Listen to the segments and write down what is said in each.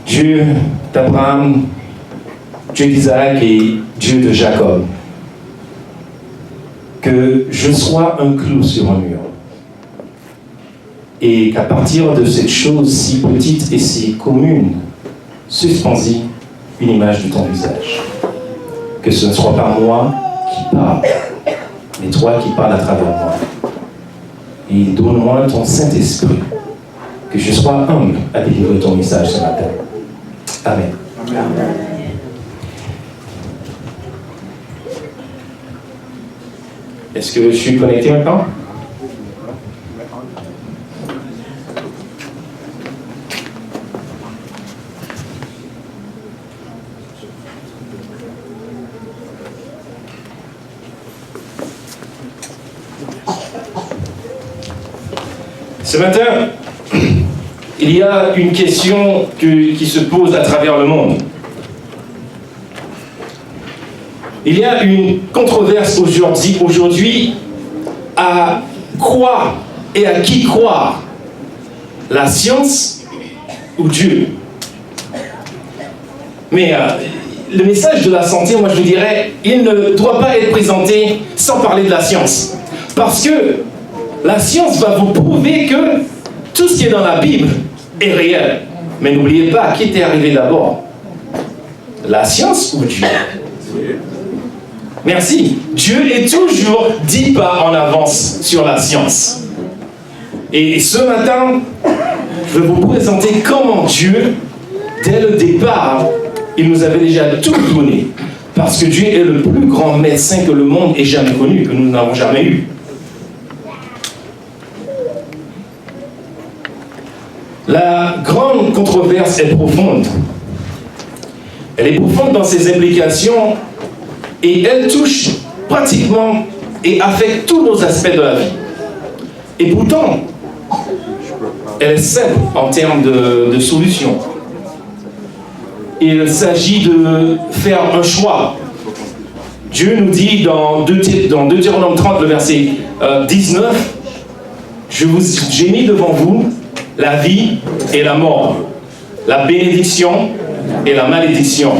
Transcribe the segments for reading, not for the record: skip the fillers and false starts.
Dieu d'Abraham, Dieu d'Isaac et Dieu de Jacob, que je sois un clou sur un mur. Et qu'à partir de cette chose si petite et si commune, suspendie une image de ton visage. Que ce ne soit pas moi qui parle, mais toi qui parles à travers moi. Et donne-moi ton Saint-Esprit, que je sois humble à délivrer ton message ce matin. Amen. Amen. Est-ce que je suis connecté maintenant? Ce matin, il y a une question qui se pose à travers le monde. Il y a une controverse aujourd'hui à quoi et à qui croire, la science ou Dieu. Mais le message de la santé, moi je vous dirais, il ne doit pas être présenté sans parler de la science. Parce que la science va vous prouver que tout ce qui est dans la Bible est réel. Mais n'oubliez pas, qui était arrivé d'abord? La science ou Dieu? Merci. Dieu est toujours 10 pas en avance sur la science. Et ce matin, je vais vous présenter comment Dieu, dès le départ, il nous avait déjà tout donné. Parce que Dieu est le plus grand médecin que le monde ait jamais connu, que nous n'avons jamais eu. La grande controverse est profonde. Elle est profonde dans ses implications et elle touche pratiquement et affecte tous nos aspects de la vie. Et pourtant, elle est simple en termes de solution. Il s'agit de faire un choix. Dieu nous dit dans Deutéronome 30, le verset 19, j'ai mis devant vous la vie et la mort, la bénédiction et la malédiction.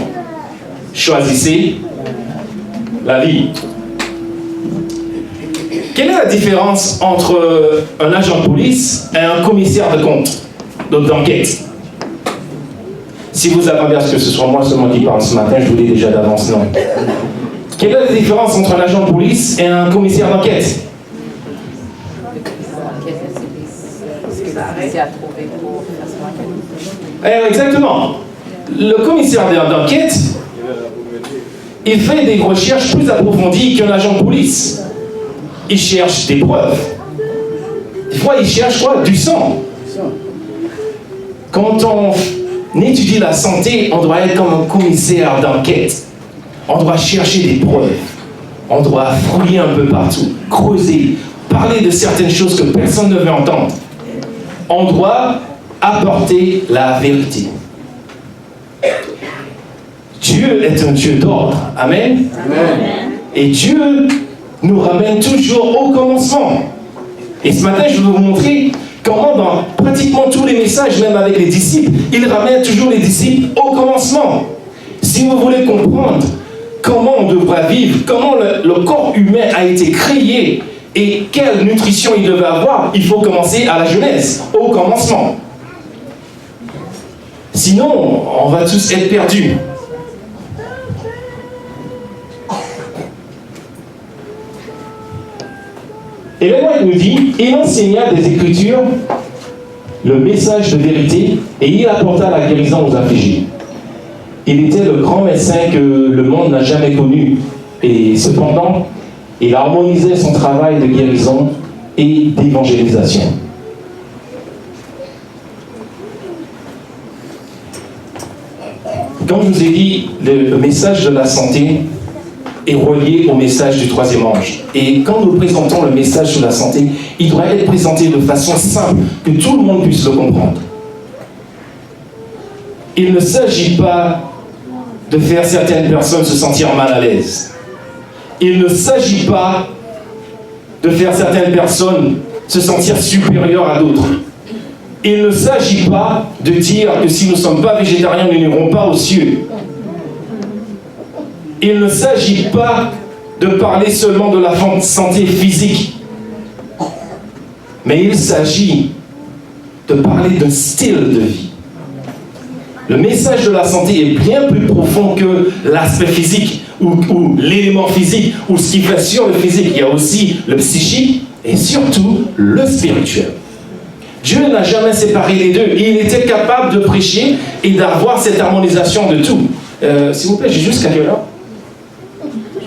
Choisissez la vie. Quelle est la différence entre un agent de police et un commissaire de compte, d'enquête? Si vous attendez à ce que ce soit moi seulement qui parle ce matin, je vous l'ai déjà d'avance, non. Quelle est la différence entre un agent de police et un commissaire d'enquête? Exactement. Le commissaire d'enquête, il fait des recherches plus approfondies qu'un agent de police. Il cherche des preuves. Des fois, il cherche quoi? Du sang. Quand on étudie la santé, on doit être comme un commissaire d'enquête. On doit chercher des preuves. On doit fouiller un peu partout, creuser, parler de certaines choses que personne ne veut entendre. On doit apporter la vérité. Dieu est un Dieu d'ordre. Amen. Amen. Et Dieu nous ramène toujours au commencement. Et ce matin, je vais vous montrer comment dans pratiquement tous les messages, même avec les disciples, il ramène toujours les disciples au commencement. Si vous voulez comprendre comment on devra vivre, comment le corps humain a été créé et quelle nutrition il devait avoir, il faut commencer à la Genèse, au commencement. Sinon, on va tous être perdus. Et là, il nous dit, il enseigna des Écritures le message de vérité et il apporta la guérison aux affligés. Il était le grand médecin que le monde n'a jamais connu. Et cependant, il harmonisait son travail de guérison et d'évangélisation. Comme je vous ai dit, le message de la santé est relié au message du troisième ange. Et quand nous présentons le message de la santé, il doit être présenté de façon simple, que tout le monde puisse le comprendre. Il ne s'agit pas de faire certaines personnes se sentir mal à l'aise. Il ne s'agit pas de faire certaines personnes se sentir supérieures à d'autres. il ne s'agit pas de dire que si nous ne sommes pas végétariens, nous n'irons pas aux cieux. Il ne s'agit pas de parler seulement de la santé physique, mais il s'agit de parler d'un style de vie. Le message de la santé est bien plus profond que l'aspect physique ou l'élément physique ou ce qui fait sur le physique. Il y a aussi le psychique et surtout le spirituel. Dieu n'a jamais séparé les deux. Il était capable de prêcher et d'avoir cette harmonisation de tout. S'il vous plaît, j'ai jusqu'à quelle heure?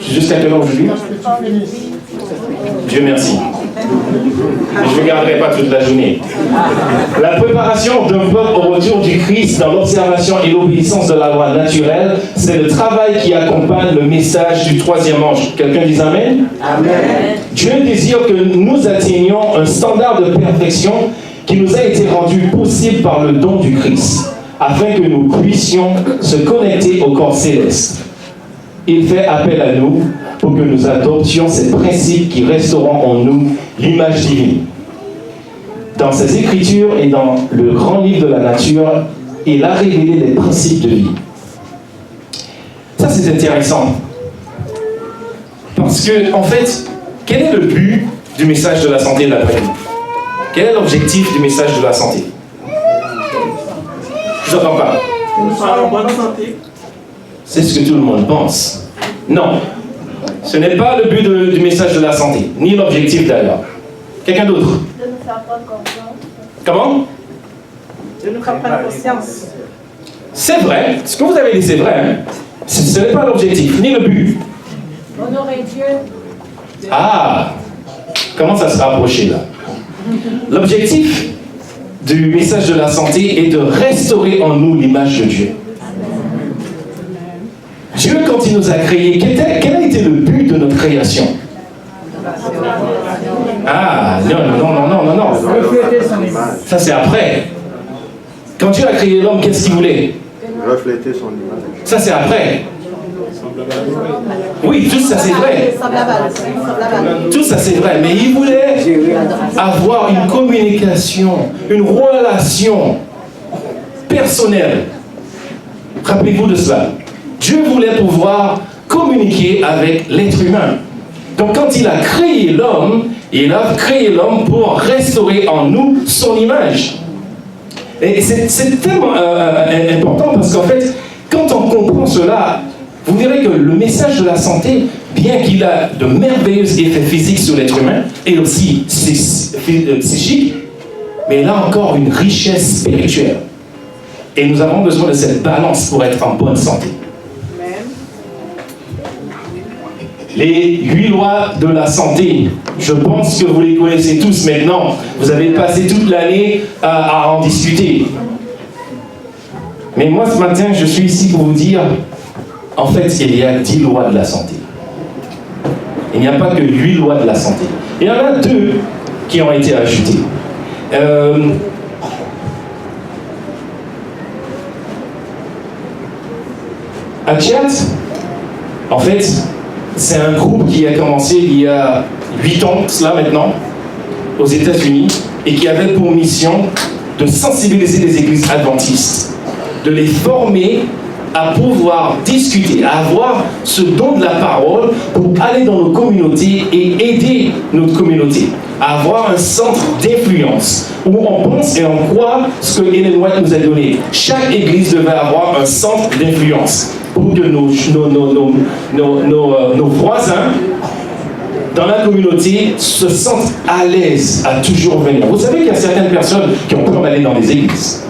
J'ai jusqu'à quelle heure aujourd'hui? Dieu merci. Je ne garderai pas toute la journée. La préparation d'un peuple au retour du Christ dans l'observation et l'obéissance de la loi naturelle, c'est le travail qui accompagne le message du troisième ange. Quelqu'un dit Amen? Amen. Dieu désire que nous atteignions un standard de perfection qui nous a été rendu possible par le don du Christ, afin que nous puissions se connecter au corps céleste. Il fait appel à nous pour que nous adoptions ces principes qui resteront en nous l'image divine. Dans ses Écritures et dans le grand livre de la nature, il a révélé des principes de vie. Ça, c'est intéressant. Parce que, en fait, quel est le but du message de la santé de l'après-midi? Quel est l'objectif du message de la santé? Je n'entends pas. Nous soyons en bonne santé. C'est ce que tout le monde pense. Non. Ce n'est pas le but du message de la santé, ni l'objectif d'ailleurs. Quelqu'un d'autre? De nous faire prendre conscience. Comment? De nous faire prendre conscience. C'est vrai. Ce que vous avez dit, c'est vrai. Hein? Ce n'est pas l'objectif, ni le but. Honorer Dieu. Ah! Comment ça se rapprocher là? L'objectif du message de la santé est de restaurer en nous l'image de Dieu. Dieu, quand il nous a créés, quel a été le but de notre création? Ah, non. Refléter son image. Ça, c'est après. Quand Dieu a créé l'homme, qu'est-ce qu'il voulait? Refléter son image. Ça, c'est après. Oui, tout ça, c'est vrai. Tout ça, c'est vrai. Mais il voulait avoir une communication, une relation personnelle. Rappelez-vous de cela. Dieu voulait pouvoir communiquer avec l'être humain. Donc quand il a créé l'homme pour restaurer en nous son image. Et c'est tellement important parce qu'en fait, quand on comprend cela, vous verrez que le message de la santé, bien qu'il a de merveilleux effets physiques sur l'être humain et aussi psychiques, mais il a encore une richesse spirituelle. Et nous avons besoin de cette balance pour être en bonne santé. Les 8 lois de la santé, je pense que vous les connaissez tous maintenant. Vous avez passé toute l'année à en discuter. Mais moi, ce matin, je suis ici pour vous dire, en fait, il y a 10 lois de la santé. Il n'y a pas que 8 lois de la santé. Il y en a 2 qui ont été ajoutées. Achiat, en fait, c'est un groupe qui a commencé il y a 8 ans, cela maintenant, aux États-Unis, et qui avait pour mission de sensibiliser les églises adventistes, de les former à pouvoir discuter, à avoir ce don de la parole pour aller dans nos communautés et aider notre communauté, à avoir un centre d'influence où on pense et on croit ce que Ellen White nous a donné. Chaque église devait avoir un centre d'influence pour que nos voisins dans la communauté se sentent à l'aise à toujours venir. Vous savez qu'il y a certaines personnes qui ont peur d'aller dans les églises.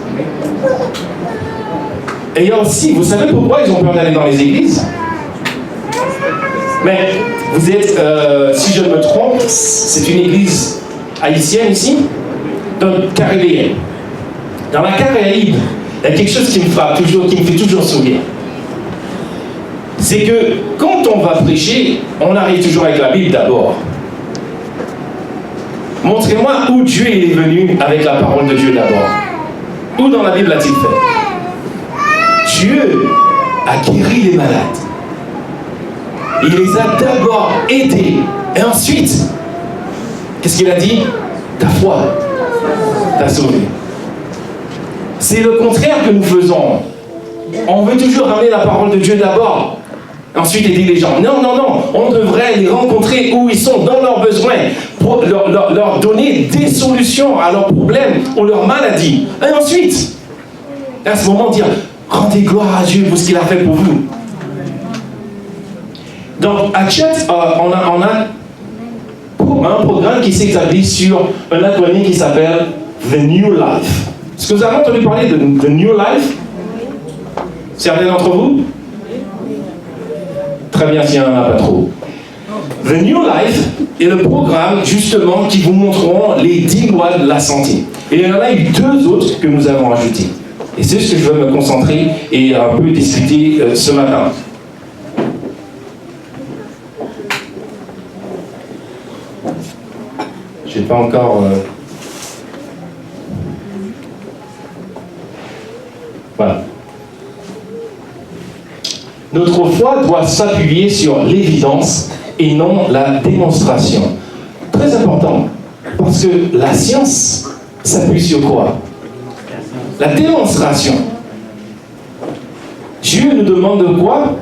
Et il y a aussi, vous savez pourquoi ils ont peur d'aller dans les églises? Mais vous êtes, si je ne me trompe, c'est une église haïtienne ici, donc caribéenne. Dans la Caraïbe, il y a quelque chose qui me frappe toujours, qui me fait toujours sourire. C'est que quand on va prêcher, on arrive toujours avec la Bible d'abord. Montrez-moi où Dieu est venu avec la parole de Dieu d'abord. Où dans la Bible a-t-il fait? Dieu a guéri les malades. Il les a d'abord aidés. Et ensuite, qu'est-ce qu'il a dit? Ta foi t'a sauvé. c'est le contraire que nous faisons. On veut toujours ramener la parole de Dieu d'abord. Ensuite aider les gens. Non, non, non. On devrait les rencontrer où ils sont dans leurs besoins pour leur donner des solutions à leurs problèmes ou leurs maladies. Et ensuite, à ce moment, dire rendez gloire à Dieu pour ce qu'il a fait pour vous. Donc, à Chet, on a un programme qui s'établit sur un acronyme qui s'appelle The New Life. Est-ce que vous avez entendu parler de The New Life? Certains d'entre vous? Très bien, s'il n'y en a pas trop. The New Life est le programme, justement, qui vous montreront les 10 lois de la santé. Et il y en a eu 2 autres que nous avons ajoutées. Et c'est ce que je veux me concentrer et un peu discuter ce matin. Je n'ai pas encore... Voilà. Notre foi doit s'appuyer sur l'évidence et non la démonstration. Très important, parce que la science s'appuie sur quoi? La démonstration. Dieu nous demande de quoi?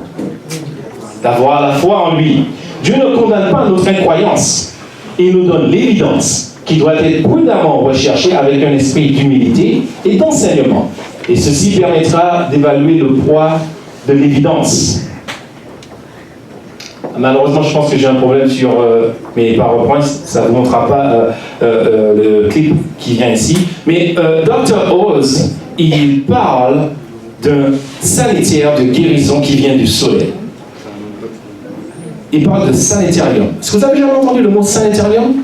D'avoir la foi en lui. Dieu ne condamne pas notre incroyance. Il nous donne l'évidence qui doit être prudemment recherchée avec un esprit d'humilité et d'enseignement. Et ceci permettra d'évaluer le poids de l'évidence. Malheureusement, je pense que j'ai un problème sur mes PowerPoints. Ça ne vous montrera pas le clip qui vient ici. Mais Dr. Oz, il parle d'un sanitaire de guérison qui vient du soleil. Il parle de sanitarium. Est-ce que vous avez jamais entendu le mot sanitarium?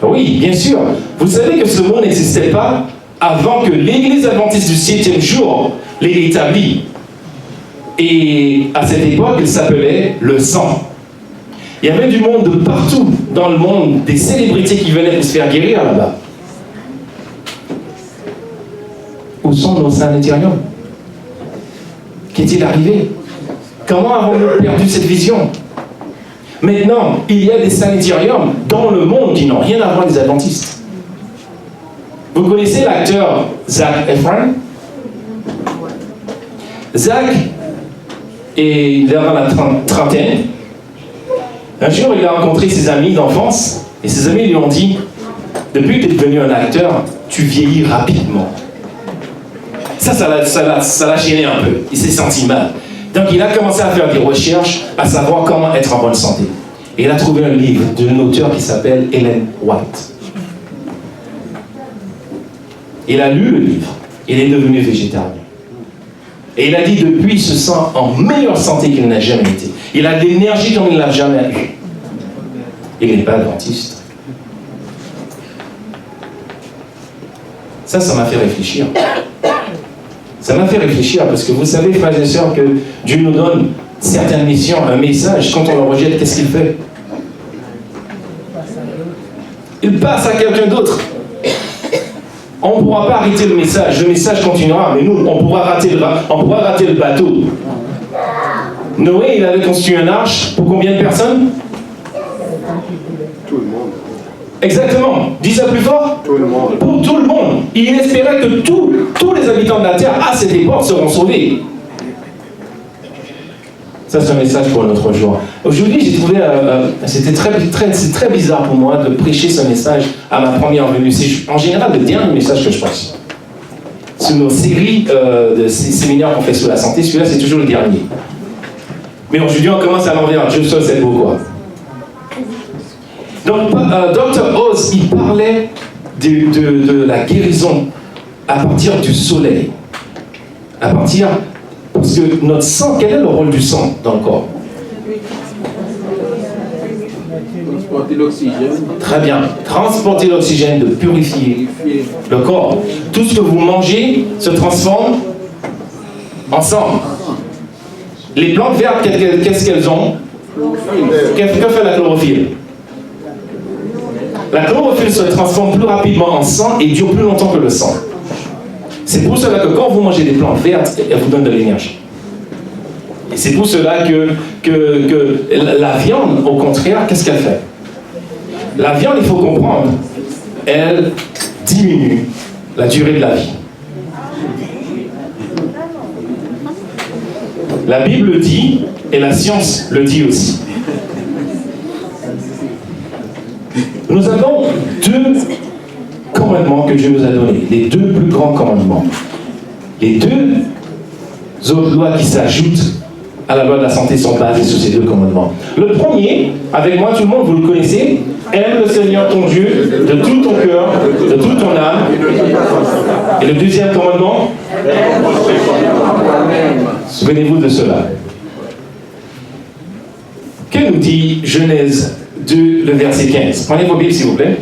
Oui, bien sûr. Vous savez que ce mot n'existait pas avant que l'Église adventiste du 7e jour l'ait établi. Et à cette époque, il s'appelait le sang. Il y avait du monde de partout dans le monde, des célébrités qui venaient pour se faire guérir là-bas. Où sont nos sanitariums? Qu'est-il arrivé? Comment avons-nous perdu cette vision? Maintenant, il y a des sanitariums dans le monde qui n'ont rien à voir avec les adventistes. Vous connaissez l'acteur Zac Efron? Zac, il est dans la trentaine. Un jour, il a rencontré ses amis d'enfance et ses amis lui ont dit « Depuis que tu es devenu un acteur, tu vieillis rapidement. » Ça l'a gêné un peu. Il s'est senti mal. Donc, il a commencé à faire des recherches, à savoir comment être en bonne santé. Et il a trouvé un livre d'une auteure qui s'appelle Ellen White. Il a lu le livre. Il est devenu végétarien. Et il a dit depuis, il se sent en meilleure santé qu'il n'a jamais été. Il a de l'énergie comme il ne l'a jamais eu. Il n'est pas adventiste. Ça m'a fait réfléchir. Ça m'a fait réfléchir parce que vous savez, frères et sœurs, que Dieu nous donne certaines missions, un message. Quand on le rejette, qu'est-ce qu'il fait? Il passe à quelqu'un d'autre. On ne pourra pas arrêter le message continuera, mais nous, on pourra rater le bateau. Noé, il avait construit une arche pour combien de personnes? Tout le monde. Exactement. Dis ça plus fort. Tout le monde. Pour tout le monde. Il espérait que tous les habitants de la terre, à cette époque, seront sauvés. Ça, c'est un message pour notre jour. Aujourd'hui, j'ai trouvé, c'est très bizarre pour moi de prêcher ce message à ma première venue. C'est en général le dernier message que je passe. Sur nos séries de séminaires qu'on fait sur la santé, celui-là, c'est toujours le dernier. Mais aujourd'hui, on commence à l'envers. Dieu seul sait pourquoi. Donc, Dr. Oz, il parlait de la guérison à partir du soleil. Parce que notre sang, quel est le rôle du sang dans le corps? Transporter l'oxygène. Très bien. Transporter l'oxygène, de purifier le corps. Tout ce que vous mangez se transforme en sang. Les plantes vertes, qu'est-ce qu'elles ont? Que fait la chlorophylle? La chlorophylle se transforme plus rapidement en sang et dure plus longtemps que le sang. C'est pour cela que quand vous mangez des plantes vertes, elles vous donnent de l'énergie. Et c'est pour cela que la viande, au contraire, qu'est-ce qu'elle fait? La viande, il faut comprendre, elle diminue la durée de la vie. La Bible le dit et la science le dit aussi. Nous avons deux commandements que Dieu nous a donnés, les deux plus grands commandements. Les deux autres lois qui s'ajoutent à la loi de la santé sont basées sur ces deux commandements. Le premier, avec moi tout le monde, vous le connaissez, aime le Seigneur ton Dieu de tout ton cœur, de toute ton âme. Et le deuxième commandement, souvenez-vous de cela. Que nous dit Genèse 2, le verset 15? Prenez vos Bibles s'il vous plaît.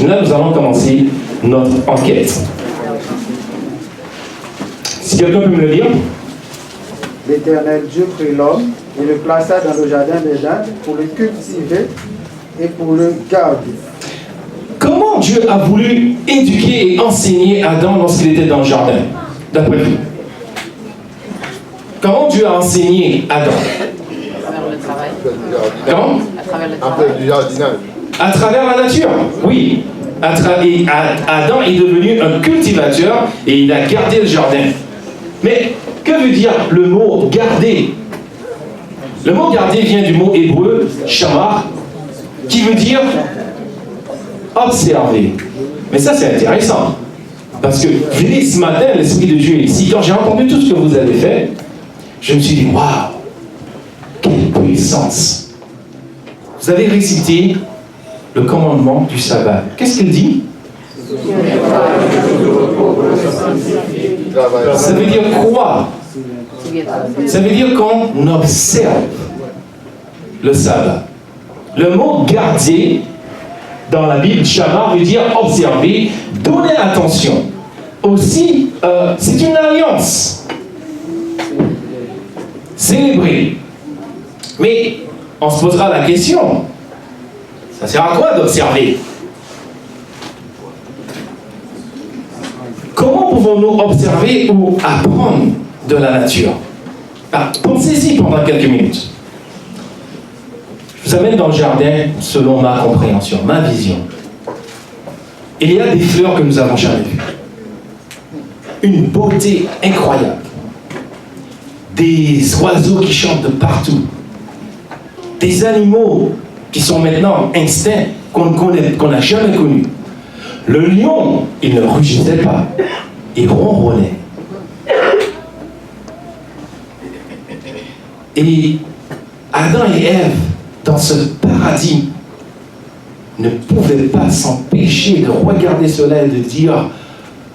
Là, nous allons commencer notre enquête. Si quelqu'un peut me le lire. L'Éternel Dieu prit l'homme et le plaça dans le jardin d'Éden pour le cultiver et pour le garder. Comment Dieu a voulu éduquer et enseigner Adam lorsqu'il était dans le jardin, d'après vous? Comment Dieu a enseigné Adam? À travers le travail. Comment? À travers le Un travail. peu du jardinage. À travers la nature, oui. Adam est devenu un cultivateur et il a gardé le jardin. Mais que veut dire le mot garder? Le mot garder vient du mot hébreu shamar, qui veut dire observer. Mais ça, c'est intéressant. Parce que, venez ce matin, l'Esprit de Dieu est ici. Quand j'ai entendu tout ce que vous avez fait, je me suis dit, waouh, quelle puissance. Vous avez récité le commandement du sabbat. Qu'est-ce qu'il dit? Ça veut dire quoi? Ça veut dire qu'on observe le sabbat. Le mot garder dans la Bible, shamar, veut dire observer, donner attention. Aussi, c'est une alliance. Célébrer. Mais on se posera la question, ça sert à quoi d'observer? Comment pouvons-nous observer ou apprendre de la nature? Pensez-y pendant quelques minutes. Je vous amène dans le jardin selon ma compréhension, ma vision. Il y a des fleurs que nous n'avons jamais vues. Une beauté incroyable. Des oiseaux qui chantent de partout. Des animaux qui sont maintenant instincts, qu'on n'a jamais connus. Le lion, il ne rugissait pas, il ronronnait. Et Adam et Ève, dans ce paradis, ne pouvaient pas s'empêcher de regarder cela et de dire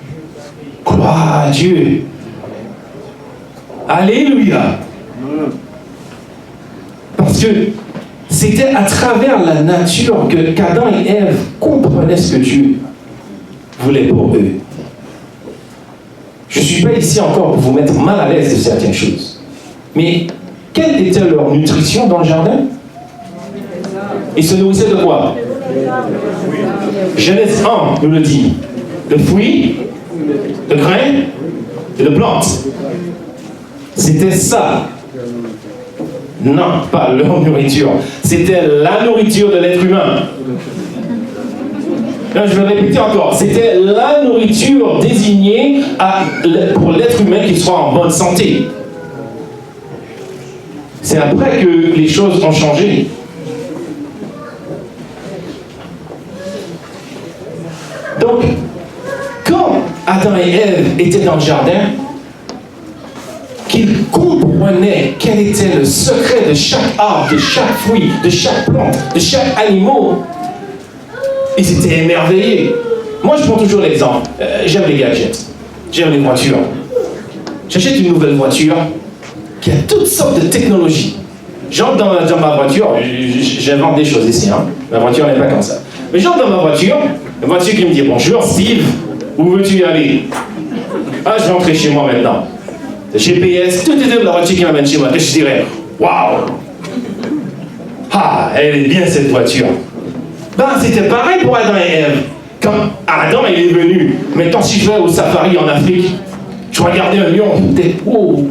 « Gloire à Dieu !» Alléluia! Parce que c'était à travers la nature que qu'Adam et Ève comprenaient ce que Dieu voulait pour eux. Je ne suis pas ici encore pour vous mettre mal à l'aise de certaines choses. Mais quelle était leur nutrition dans le jardin? Ils se nourrissaient de quoi? Genèse 1 nous le dit. De fruits, de grains et de plantes. C'était ça. Non, pas leur nourriture. C'était la nourriture de l'être humain. Là, je vais répéter encore. C'était la nourriture désignée pour l'être humain qu'il soit en bonne santé. C'est après que les choses ont changé. Donc, quand Adam et Ève étaient dans le jardin, qu'ils comprenaient quel était le secret de chaque arbre, de chaque fruit, de chaque plante, de chaque animal, ils étaient émerveillés. Moi, je prends toujours l'exemple. J'aime les gadgets. J'aime les voitures. J'achète une nouvelle voiture qui a toutes sortes de technologies. J'entre dans ma voiture, j'invente des choses ici, hein. Ma voiture n'est pas comme ça. Mais j'entre dans ma voiture, la voiture qui me dit « Bonjour Steve, où veux-tu y aller ?» Ah, je vais rentrer chez moi maintenant. Le GPS, tout est de la voiture qui m'amène chez moi. Et je dirais « Waouh! Ah, elle est bien cette voiture. » Ben, c'était pareil pour Adam et Ève. Quand Adam il est venu, maintenant si je vais au safari en Afrique, je regardais un lion, oh,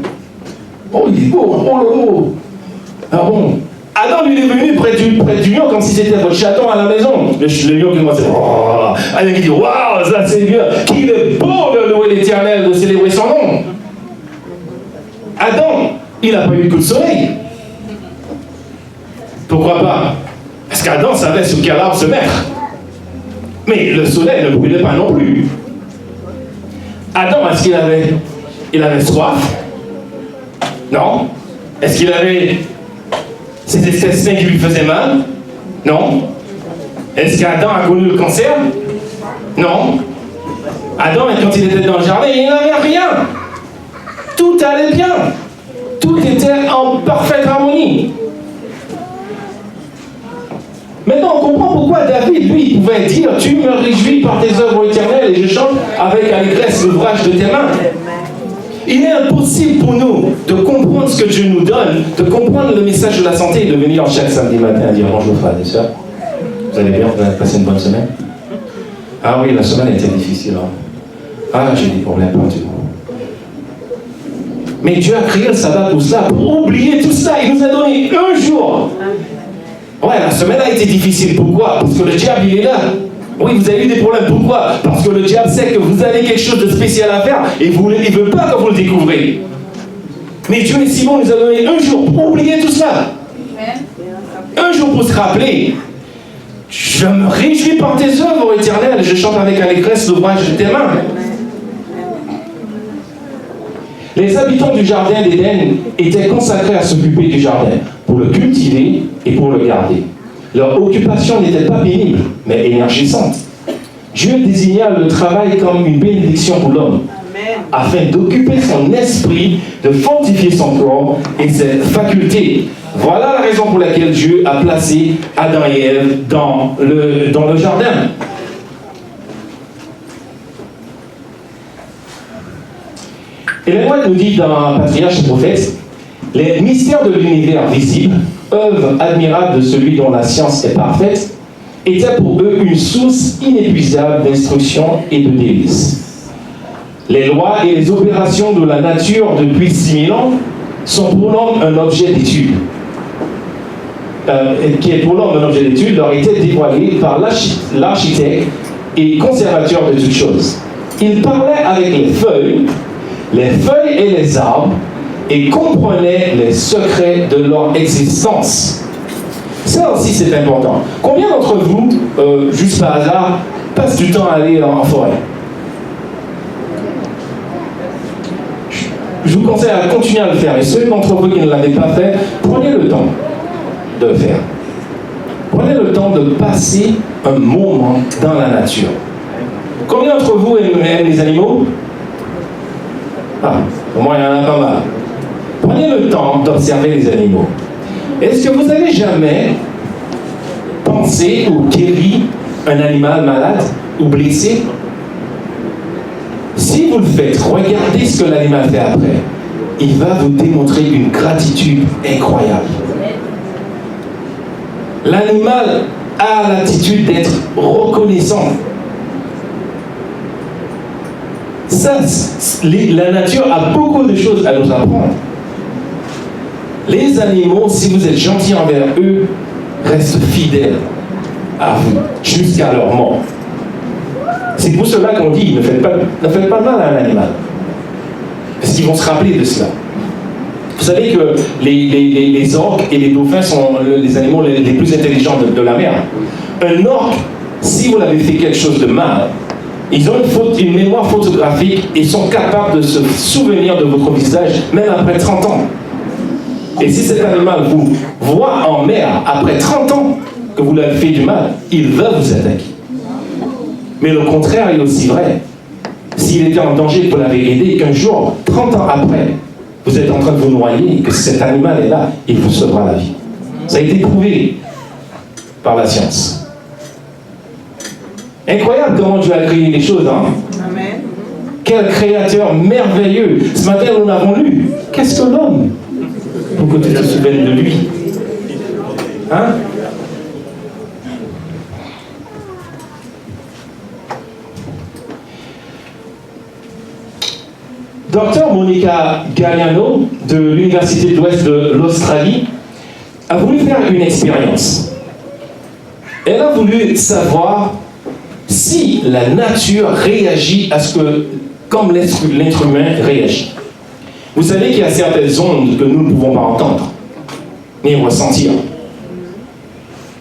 il est beau, oh. Ah bon, Adam lui est venu près du lion comme si c'était votre chaton à la maison. Le lion qui commence à Adam qui dit waouh, ça c'est bien. Qu'il est beau de louer l'Éternel, de célébrer son nom. Adam, il n'a pas eu de coup de soleil. Pourquoi pas? Parce qu'Adam savait sur quel arbre se mettre. Mais le soleil ne brûlait pas non plus. Adam, est-ce qu'il avait soif? Non. Est-ce qu'il avait ces intestins qui lui faisaient mal? Non. Est-ce qu'Adam a connu le cancer? Non. Adam, quand il était dans le jardin, il n'avait rien. Tout allait bien. Tout était en parfaite harmonie. Maintenant, on comprend pourquoi David, lui, pouvait dire « Tu me réjouis par tes œuvres éternelles et je chante avec allégresse l'ouvrage de tes mains. » Il est impossible pour nous de comprendre ce que Dieu nous donne, de comprendre le message de la santé et de venir chaque samedi matin à dire « Bonjour frères et sœurs, vous allez bien, vous avez passé une bonne semaine ?» Ah oui, la semaine était difficile. Hein? Ah, j'ai des problèmes partout. Mais Dieu a créé le sabbat pour cela, pour oublier tout ça. Il nous a donné un jour. Ouais, la semaine a été difficile. Pourquoi? Parce que le diable, il est là. Oui, vous avez eu des problèmes. Pourquoi? Parce que le diable sait que vous avez quelque chose de spécial à faire et il ne veut pas que vous le découvrez. Mais Dieu est si bon, il nous a donné un jour pour oublier tout ça. Un jour pour se rappeler. Je me réjouis par tes œuvres éternelles. Je chante avec allégresse l'ouvrage de tes mains. Les habitants du jardin d'Éden étaient consacrés à s'occuper du jardin, pour le cultiver et pour le garder. Leur occupation n'était pas pénible, mais énergisante. Dieu désigna le travail comme une bénédiction pour l'homme, afin d'occuper son esprit, de fortifier son corps et ses facultés. Voilà la raison pour laquelle Dieu a placé Adam et Ève dans le jardin. Ellen White nous dit dans Patriarche et Prophète, les mystères de l'univers visible, œuvre admirable de celui dont la science est parfaite, étaient pour eux une source inépuisable d'instruction et de délices. Les lois et les opérations de la nature depuis 6000 ans sont pour l'homme un objet d'étude. Qui est pour l'homme un objet d'étude, leur était dévoilé par l'architecte et conservateur de toutes choses. Il parlait avec les feuilles et les arbres et comprenait les secrets de leur existence. Ça aussi c'est important. Combien d'entre vous, juste par hasard, passent du temps à aller en forêt? Je vous conseille à continuer à le faire. Et ceux d'entre vous qui ne l'avaient pas fait, prenez le temps de le faire. Prenez le temps de passer un moment dans la nature. Combien d'entre vous aiment les animaux? Ah, au moins il y en a pas mal. Prenez le temps d'observer les animaux. Est-ce que vous avez jamais pensé ou guéri un animal malade ou blessé? Si vous le faites, regardez ce que l'animal fait après. Il va vous démontrer une gratitude incroyable. L'animal a l'attitude d'être reconnaissant. Ça, la nature a beaucoup de choses à nous apprendre. Les animaux, si vous êtes gentil envers eux, restent fidèles à vous jusqu'à leur mort. C'est pour cela qu'on dit, ne faites pas mal à un animal. Parce qu'ils vont se rappeler de cela. Vous savez que les orques et les dauphins sont les animaux les plus intelligents de la mer. Un orque, si vous l'avez fait quelque chose de mal, ils ont une mémoire photographique et sont capables de se souvenir de votre visage même après 30 ans. Et si cet animal vous voit en mer après 30 ans que vous l'avez fait du mal, il va vous attaquer. Mais le contraire est aussi vrai. S'il était en danger, vous l'avez aidé, qu'un jour, 30 ans après, vous êtes en train de vous noyer et que cet animal est là, il vous sauvera la vie. Ça a été prouvé par la science. Incroyable comment Dieu a créé les choses, hein? Amen. Quel créateur merveilleux. Ce matin, nous l'avons lu. Qu'est-ce que l'homme? Pour que tu te souviennes de lui. Hein? Docteur Monica Galliano de l'Université de l'Ouest de l'Australie a voulu faire une expérience. Elle a voulu savoir si la nature réagit à ce que, comme l'être humain réagit. Vous savez qu'il y a certaines ondes que nous ne pouvons pas entendre, ni ressentir.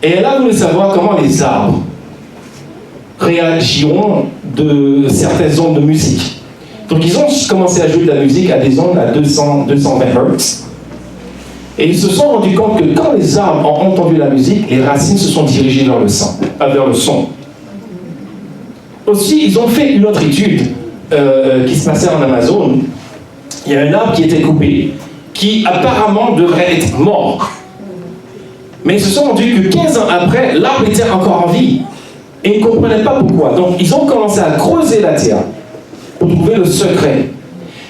Et elle a voulu savoir comment les arbres réagiront de certaines ondes de musique. Donc ils ont commencé à jouer de la musique à des ondes à 220 Hz. Et ils se sont rendus compte que quand les arbres ont entendu la musique, les racines se sont dirigées vers le son. Aussi, ils ont fait une autre étude qui se passait en Amazone. Il y a un arbre qui était coupé, qui apparemment devrait être mort. Mais ils se sont rendus que 15 ans après, l'arbre était encore en vie. Et ils ne comprenaient pas pourquoi. Donc, ils ont commencé à creuser la terre pour trouver le secret.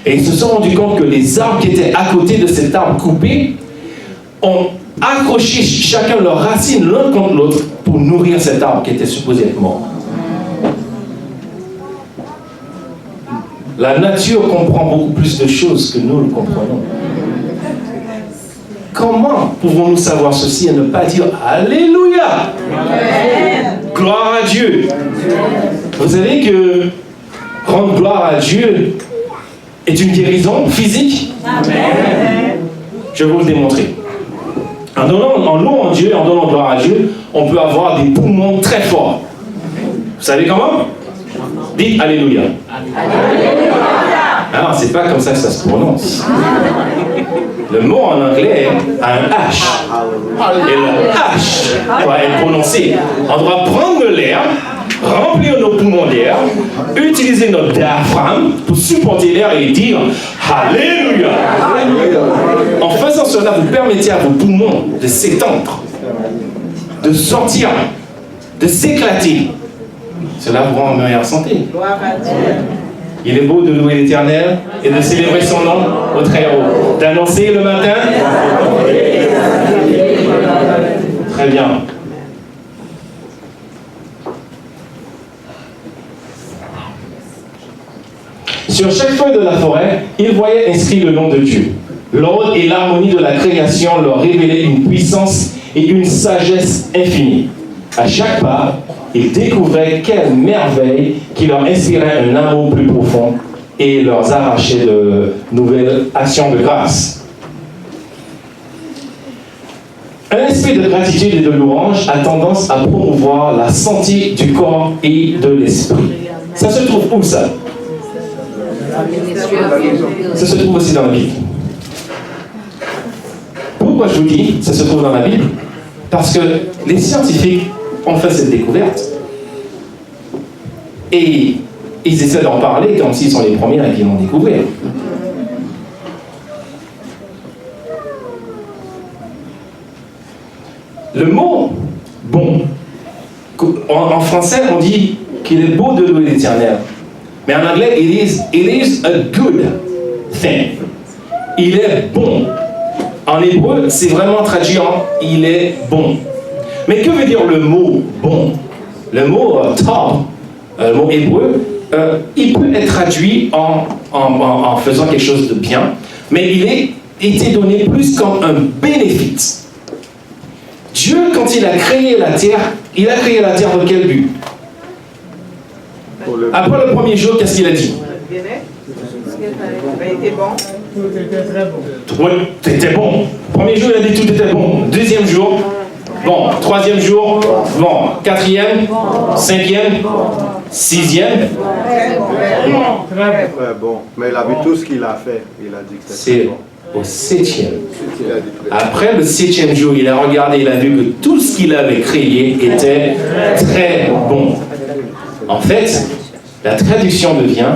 Et ils se sont rendus compte que les arbres qui étaient à côté de cet arbre coupé ont accroché chacun leurs racines l'un contre l'autre pour nourrir cet arbre qui était supposé être mort. La nature comprend beaucoup plus de choses que nous le comprenons. Comment pouvons-nous savoir ceci et ne pas dire Alléluia? Amen. Gloire à Dieu. Vous savez que rendre gloire à Dieu est une guérison physique? Amen. Je vais vous le démontrer. En louant Dieu, en donnant gloire à Dieu, on peut avoir des poumons très forts. Vous savez comment? Dites Alléluia. Alléluia. Alors, c'est pas comme ça que ça se prononce. Le mot en anglais a un H. Et le H doit être prononcé. On doit prendre de l'air, remplir nos poumons d'air, utiliser notre diaphragme pour supporter l'air et dire Alléluia. En faisant cela, vous permettez à vos poumons de s'étendre, de sortir, de s'éclater. Cela vous rend en meilleure santé. Il est beau de louer l'Éternel et de célébrer son nom au très haut. D'annoncer le matin. Très bien. Sur chaque feuille de la forêt, ils voyaient inscrit le nom de Dieu. L'ordre et l'harmonie de la création leur révélaient une puissance et une sagesse infinie. À chaque pas, ils découvraient quelle merveille qui leur inspirait un amour plus profond et leur arrachait de nouvelles actions de grâce. Un esprit de gratitude et de louange a tendance à promouvoir la santé du corps et de l'esprit. Ça se trouve où ça? Ça se trouve aussi dans la Bible. Pourquoi je vous dis ça se trouve dans la Bible? Parce que les scientifiques ont fait cette découverte. Et ils essaient d'en parler comme s'ils sont les premiers et qu'ils l'ont découvert. Le mot « bon », en français, on dit qu'il est beau de louer l'Éternel. Mais en anglais, it is a good thing. Il est bon. En hébreu, c'est vraiment traduit en « il est bon ». Mais que veut dire le mot « bon » ? Le mot « tov », le mot hébreu, il peut être traduit en faisant quelque chose de bien, mais il a été donné plus comme un bénéfice. Dieu, quand il a créé la terre dans quel but? Après le premier jour, qu'est-ce qu'il a dit? Tout était très bon. Tout était bon. Premier jour, il a dit tout était bon. Deuxième jour, bon. Troisième jour, bon. Quatrième, cinquième, sixième. Très bon. Mais il a vu tout ce qu'il a fait. Il a dit que c'était bon. Au septième. Après le septième jour, il a regardé, il a vu que tout ce qu'il avait créé était très bon. En fait, la traduction devient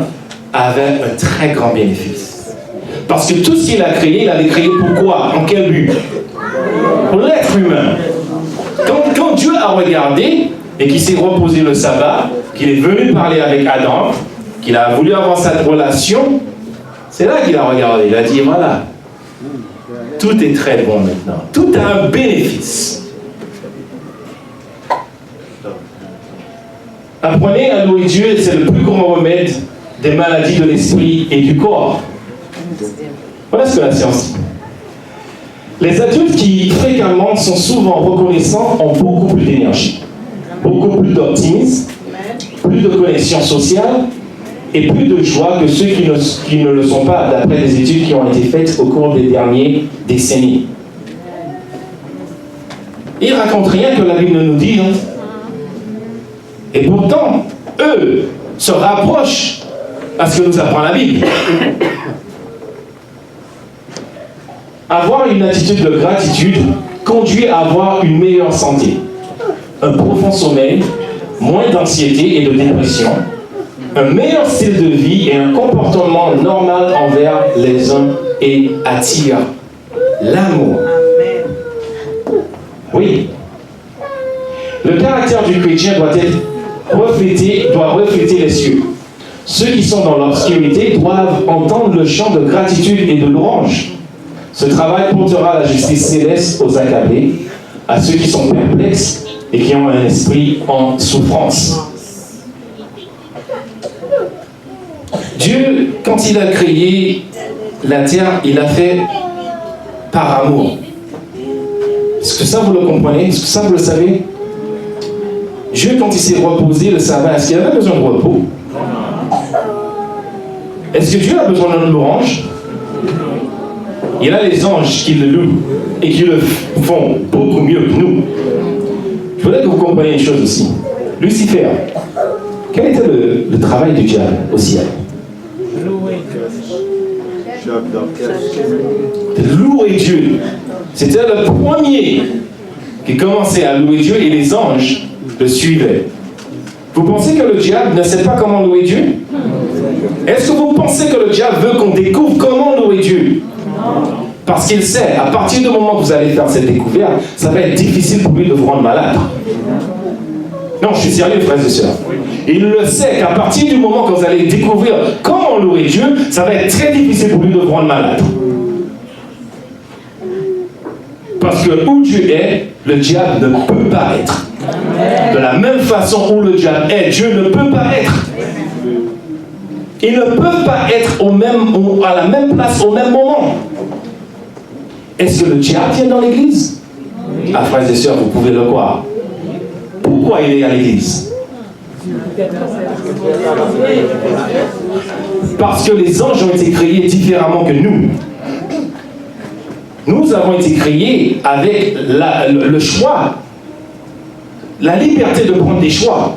avait un très grand bénéfice. Parce que tout ce qu'il a créé, il avait créé pourquoi? En quel but? Pour l'être humain. Quand Dieu a regardé et qu'il s'est reposé le sabbat, qu'il est venu parler avec Adam, qu'il a voulu avoir cette relation, c'est là qu'il a regardé. Il a dit, voilà, tout est très bon maintenant. Tout a un bénéfice. Apprenez à louer Dieu, c'est le plus grand remède des maladies de l'esprit et du corps. Voilà ce que la science dit. Les adultes qui fréquemment sont souvent reconnaissants ont beaucoup plus d'énergie, beaucoup plus d'optimisme, plus de connexion sociale et plus de joie que ceux qui ne le sont pas, d'après les études qui ont été faites au cours des dernières décennies. Ils ne racontent rien que la Bible nous dit. Hein. Et pourtant, eux se rapprochent à ce que nous apprend la Bible. Avoir une attitude de gratitude conduit à avoir une meilleure santé, un profond sommeil, moins d'anxiété et de dépression, un meilleur style de vie et un comportement normal envers les hommes et attire l'amour. Oui. Le caractère du chrétien doit refléter les cieux. Ceux qui sont dans l'obscurité doivent entendre le chant de gratitude et de louange. Ce travail portera la justice céleste aux accablés, à ceux qui sont perplexes et qui ont un esprit en souffrance. Dieu, quand il a créé la terre, il l'a fait par amour. Est-ce que ça vous le comprenez? Est-ce que ça vous le savez? Dieu, quand il s'est reposé le sabbat, est-ce qu'il avait besoin de repos? Est-ce que Dieu a besoin d'une louange? Il a les anges qui le louent et qui le font beaucoup mieux que nous. Je voudrais que vous compreniez une chose aussi. Lucifer, quel était le travail du diable au ciel? De louer Dieu. C'était le premier qui commençait à louer Dieu et les anges le suivaient. Vous pensez que le diable ne sait pas comment louer Dieu? Est-ce que vous pensez que le diable veut qu'on découvre comment louer Dieu? Parce qu'il sait, à partir du moment que vous allez faire cette découverte, ça va être difficile pour lui de vous rendre malade. Non, je suis sérieux, frères et sœurs. Il le sait qu'à partir du moment que vous allez découvrir comment louer Dieu, ça va être très difficile pour lui de vous rendre malade. Parce que où Dieu est, le diable ne peut pas être. De la même façon où le diable est, Dieu ne peut pas être. Ils ne peuvent pas être à la même place au même moment. Est-ce que le diable vient dans l'église? Ah, frères et sœurs, vous pouvez le croire. Pourquoi il est à l'église? Parce que les anges ont été créés différemment que nous. Nous avons été créés avec le choix, la liberté de prendre des choix.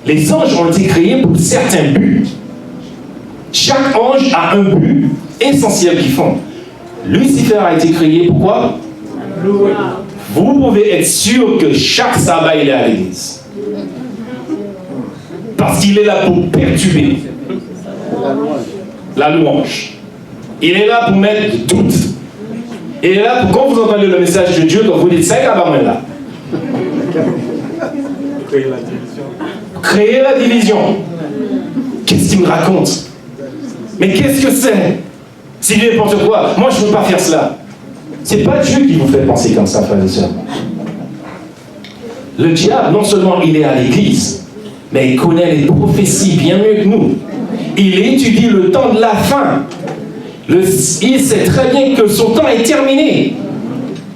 Les anges ont été créés pour certains buts. Chaque ange a un but essentiel qu'ils font. Lucifer a été créé pourquoi? Vous pouvez être sûr que chaque sabbat il est à l'église. Parce qu'il est là pour perturber la louange. Il est là pour mettre du doute. Il est là pour, quand vous entendez le message de Dieu, quand vous dites ça, il est là. Créer la division. Qu'est-ce qu'il me raconte? Mais qu'est-ce que c'est? C'est n'importe quoi. Moi, je ne veux pas faire cela. C'est pas Dieu qui vous fait penser comme ça, frères et sœurs. Le diable, non seulement il est à l'église, mais il connaît les prophéties bien mieux que nous. Il étudie le temps de la fin. Il sait très bien que son temps est terminé.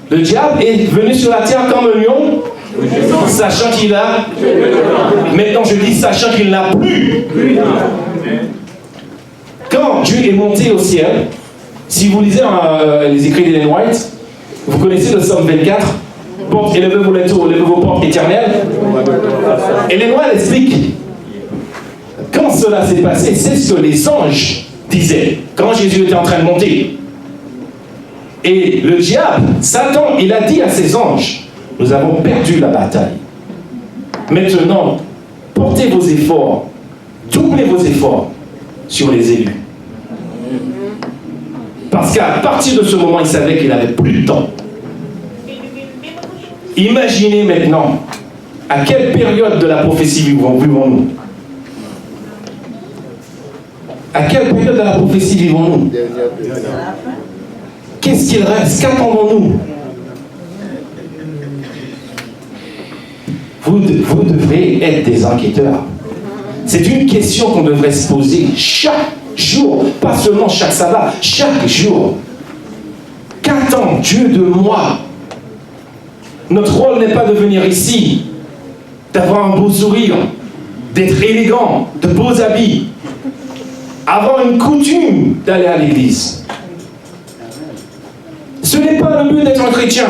Le diable est venu sur la terre comme un lion, sachant qu'il a... Maintenant, je dis sachant qu'il n'a plus. Quand Dieu est monté au ciel, si vous lisez les écrits d'Ellen White, vous connaissez le Psaume 24, porte, élevez-vous les tours, élevez vos portes éternelles. Ellen White explique, quand cela s'est passé, c'est ce que les anges disaient, quand Jésus était en train de monter. Et le diable, Satan, il a dit à ses anges, nous avons perdu la bataille. Maintenant, portez vos efforts, doublez vos efforts sur les élus. Parce qu'à partir de ce moment, il savait qu'il n'avait plus de temps. Imaginez maintenant à quelle période de la prophétie vivons-nous? À quelle période de la prophétie vivons-nous? Qu'est-ce qu'il reste? Qu'attendons-nous? Vous devrez être des enquêteurs. C'est une question qu'on devrait se poser chaque jour, pas seulement chaque sabbat, chaque jour. qu'attend Dieu de moi? Notre rôle n'est pas de venir ici, d'avoir un beau sourire, d'être élégant, de beaux habits, avoir une coutume d'aller à l'église. Ce n'est pas le but d'être un chrétien.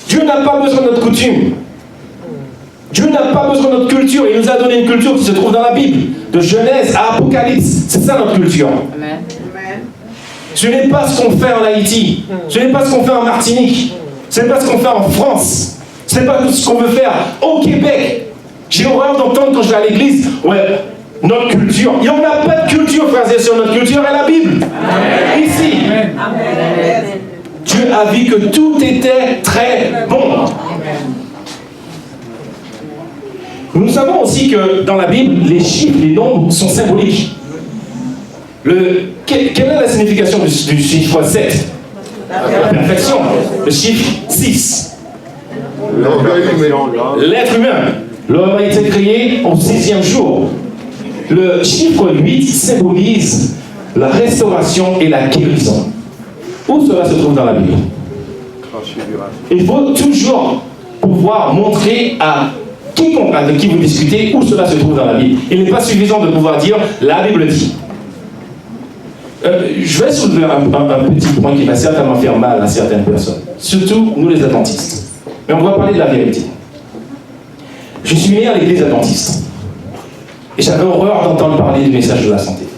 Dieu n'a pas besoin de notre coutume. Dieu n'a pas besoin de notre culture. Il nous a donné une culture qui se trouve dans la Bible. De Genèse à Apocalypse. C'est ça notre culture. Amen. Ce n'est pas ce qu'on fait en Haïti. Ce n'est pas ce qu'on fait en Martinique. Ce n'est pas ce qu'on fait en France. Ce n'est pas ce qu'on veut faire au Québec. J'ai horreur d'entendre quand je vais à l'église, ouais, notre culture. Il n'y en a pas de culture, frères et sœurs. Notre culture est la Bible. Amen. Ici. Amen. Dieu a vu que tout était très bon. Nous savons aussi que dans la Bible, les chiffres, les nombres sont symboliques. Quelle est la signification du chiffre 7? La perfection. Le chiffre 6. L'être humain. L'homme a été créé au 6e jour. Le chiffre 8 symbolise la restauration et la guérison. Où cela se trouve dans la Bible? Il faut toujours pouvoir montrer à quiconque avec qui vous discutez où cela se trouve dans la Bible. Il n'est pas suffisant de pouvoir dire la Bible dit. Je vais soulever un petit point qui va certainement faire mal à certaines personnes, surtout nous les adventistes. Mais on va parler de la vérité. Je suis né à l'église adventiste et j'avais horreur d'entendre parler du message de la santé.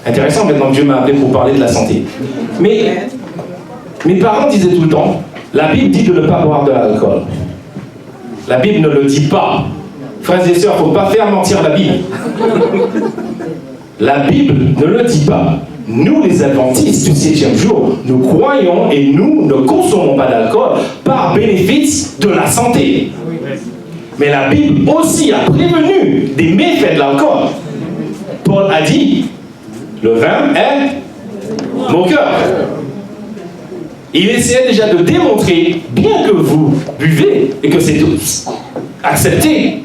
Intéressant, maintenant Dieu m'a appelé pour parler de la santé. Mais mes parents disaient tout le temps, la Bible dit de ne pas boire de l'alcool. La Bible ne le dit pas. Frères et sœurs, il ne faut pas faire mentir la Bible. La Bible ne le dit pas. Nous, les adventistes du 7e jour, nous croyons et nous ne consommons pas d'alcool par bénéfice de la santé. Mais la Bible aussi a prévenu des méfaits de l'alcool. Paul a dit, le vin est moqueur. Il essayait déjà de démontrer, bien que vous buvez et que c'est accepté,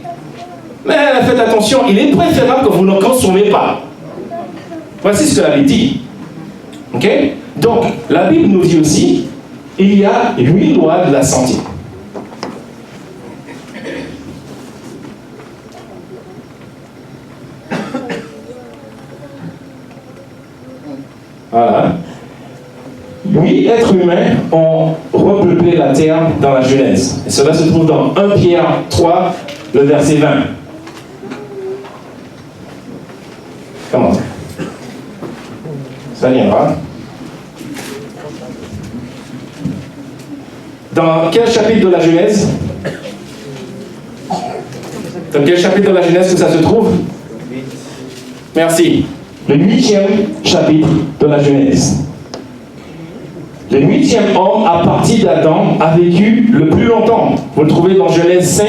mais faites attention, il est préférable que vous ne consommez pas. Voici ce que la Bible dit. Ok? Donc, la Bible nous dit aussi, il y a 8 lois de la santé. Voilà. 8 êtres humains ont repeuplé la terre dans la Genèse. Et cela se trouve dans 1 Pierre 3, le verset 20. Comment? Ça viendra. Dans quel chapitre de la Genèse? Dans quel chapitre de la Genèse que ça se trouve? Merci. Le 8e chapitre de la Genèse. Le 8e homme, à partir d'Adam, a vécu le plus longtemps. Vous le trouvez dans Genèse 5,